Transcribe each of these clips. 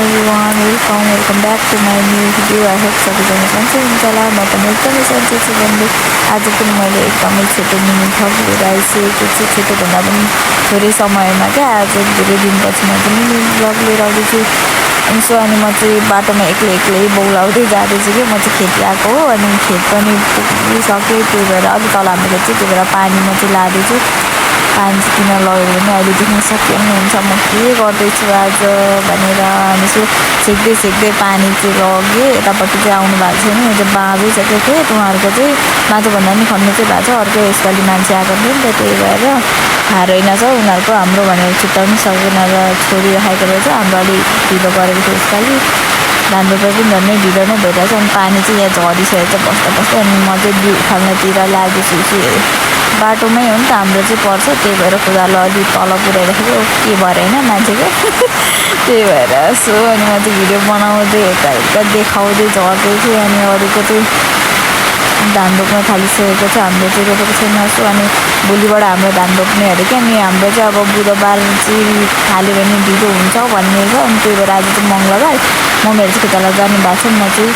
everyone, welcome back to my new video. I hope सबैजना सन्चै हुन्छ होला। म पनि एकदमै सन्चै छु भन्दै आज पनि मैले एकदमै छोटो मिनी भ्लग लिएर आइसकेको छु। छोटोभन्दा पनि थोरै समयमा क्या, आज धेरै दिनपछि म चाहिँ मिनी भ्लग लिएर आउँदैछु। अनि म चाहिँ बाटोमा एक्लै बौलाउँदै जाँदैछु कि म चाहिँ खेत गएको हो। अनि खेत पनि पुगिसकेँ, त्यही भएर अलिक तल हाम्रो चाहिँ, त्यही भएर पानीमा चाहिँ लाँदैछु। पानी चाहिँ किन लगेर पनि अहिले देख्न सक्नुहुन्छ म के गर्दैछु आज भनेर। अनि सेक्दै पानी चाहिँ लगेँ। यतापट्टि चाहिँ आउनु भएको छैन, यो चाहिँ बाँझै छ क्या खेत। उहाँहरूको चाहिँ माटोभन्दा पनि खन्नु चाहिँ भएको छ। अर्को यसपालि मान्छे आएको थियो नि त, त्यही भएर थाहा रहेनछ उनीहरूको हाम्रो भनेर छुट्याउनु सकेन र छोडिराखेको रहेछ। हाम्रो अलिक ढिलो गरेको थियो यसपालि। धान रोपाइ पनि झन्डै ढिलो नै भइरहेछ। अनि पानी चाहिँ यहाँ झरिसकेको छ बस्दा। अनि म चाहिँ बिउ उखाल्नतिर लागेछु। बाटोमै हो नि त हाम्रो चाहिँ पर्छ, त्यही भएर कुदालो अलिक तल पुऱ्याइराखेको के भएर होइन मान्छेको त्यही भएर सो। अनि म चाहिँ भिडियो बनाउँदै यता देखाउँदै झर्दै थिएँ। अनि अरूको चाहिँ धान रोप्न थालिसकेको छ, हाम्रो चाहिँ रोपेको छैन। सो अनि भोलिबाट हाम्रो धान रोप्ने अरे क्या। अनि हाम्रो चाहिँ अब बुधबार चाहिँ थाल्यो भने ढिलो हुन्छ भन्ने छ। अनि त्यही भएर आज चाहिँ मङ्गलबार मम्मीहरू चाहिँ खेताला जानु भएको छ। म चाहिँ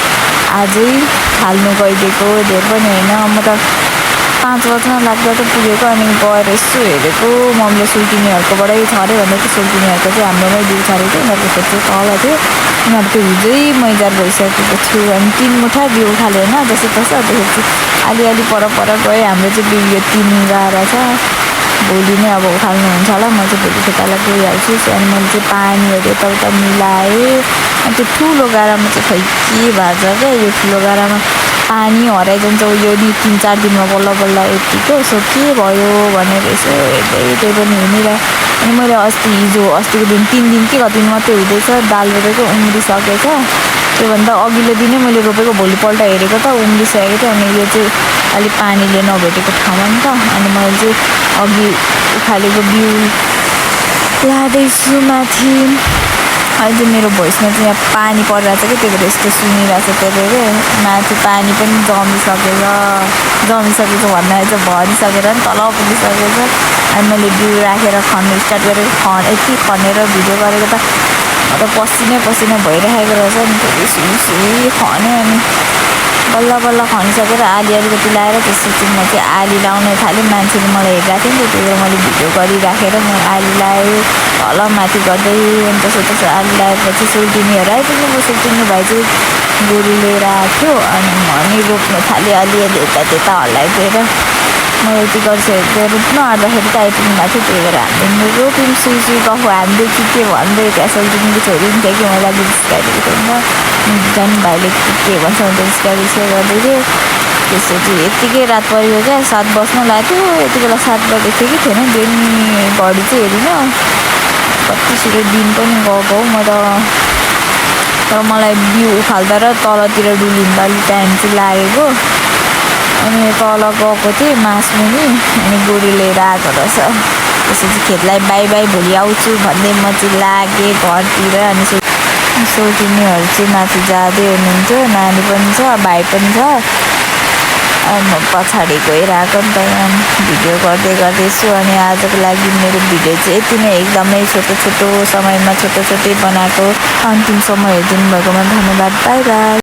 आजै थाल्नु गइदिएको, धेरै पनि होइन। म त 5 बज्न लाग्दा त पुगेको। अनि गएर यसो हेरेको, मम्मीले सुल्टिनीहरूकोबाटै छ अरे भनेको। सुल्टिनीहरूको चाहिँ हाम्रोमै बिउ छरेको थियो, उनीहरूको खेत चाहिँ तल थियो। उनीहरूको हिजै मैजार भइसकेको थियो। अनि 3 मुठा बिउ उखाल्यो होइन जस्तो तस्तो। त्यसपछि अलि पर गयो। हाम्रो चाहिँ बिउ यो 3 गाह्रो छ। भोलि नै अब उखाल्नुहुन्छ होला। म चाहिँ भोलि खेताला गइहाल्छु। अनि मैले चाहिँ पानीहरू यताउता मिलाएँ। अनि त्यो ठुलो गाडामा चाहिँ खै के भएको छ क्या, यो ठुलो गाडामा पानी हराइजान्छ यो नि 3-4 दिनमा बल्ल यतिको। सो के भयो भनेर यसो हेर्दै त्यही पनि हिँडिरह। अनि मैले अस्तिको दिन 3 दिन के कति दिन मात्रै हुँदैछ दाल रोपेको उम्रिसकेछ। त्योभन्दा अघिल्लो दिनै मैले रोपेको भोलिपल्ट हेरेको त उम्रिसकेको थियो। अनि यो चाहिँ अलिक पानीले नभेटेको ठाउँमा नि त। अनि मैले चाहिँ अघि उखालेको बिउ लाँदैछु माथि। अहिले चाहिँ मेरो भोइसमा चाहिँ यहाँ पानी परिरहेको छ कि, त्यही भएर यस्तो सुनिरहेको छ। त्यही भएर माथि पानी पनि जमिसकेछ भन्दा चाहिँ भरिसकेर नि तल पुगिसकेको छ। अनि मैले बिउ राखेर खन्नु स्टार्ट गरेको, यति खनेर भिडियो गरेको त म त पसिनै भइरहेको रहेछ नि। फेरि सुई खन्यो। अनि बल्ल खनिसकेर आली अलिकति लाएर त्यसपछि म चाहिँ आली लाउन थालेँ। मान्छेले मलाई हेरिरहेको थियो नि त, त्यही भएर मैले भिडियो गरिराखेर म आली लाएँ तल माथि गर्दै। अनि त्यसो आली लगाएपछि सुल्टिनीहरू आइपुग्नु। सुल्टिनी भाइ चाहिँ गोरु लिएर आएको थियो। अनि म नि रोप्न थालेँ अलिअलि यता हल्लाइदिएर। म यति गरिसकेको रोप्न आँट्दाखेरि त आइपुग्नु भएको थियो। त्यही भएर हामीले रोप्यौँ सुई गफ हान्दै के भन्दै। त्यहाँ सुल्टिनीको छोरी पनि थियो कि मैले अघि जिस्काइदिएको थियो नि त, झन् भाइले के भन्छ भने जिस्काइ गर्दै थियो। त्यसपछि यत्तिकै रात पऱ्यो क्या, 7 बज्न लाग्यो। यति बेला 7 बजेको थियो कि थिएन, दिन घडी चाहिँ हेरिनँ कति छिटो दिन पनि गएको हो। म त तर मलाई बिउ उखाल्दा र तलतिर डुलिँदा अलिक टाइम चाहिँ लागेको। अनि तल गएको थिएँ मासमुनि। अनि गोरु लिएर आएको रहेछ। त्यसपछि खेतलाई बाई भोलि आउँछु भन्दै म चाहिँ लागेँ घरतिर। अनि सुल्टिनीहरू चाहिँ माथि जाँदै हुनुहुन्थ्यो, नानी पनि छ भाइ पनि छ। अनि म पछाडि गइरहेको नि त यहाँ भिडियो गर्दैछु। अनि आजको लागि मेरो भिडियो चाहिँ यति नै, एकदमै छोटो समयमा छोटै बनाएको। अन्तिमसम्म हेरिदिनु भएकोमा धन्यवाद। By by.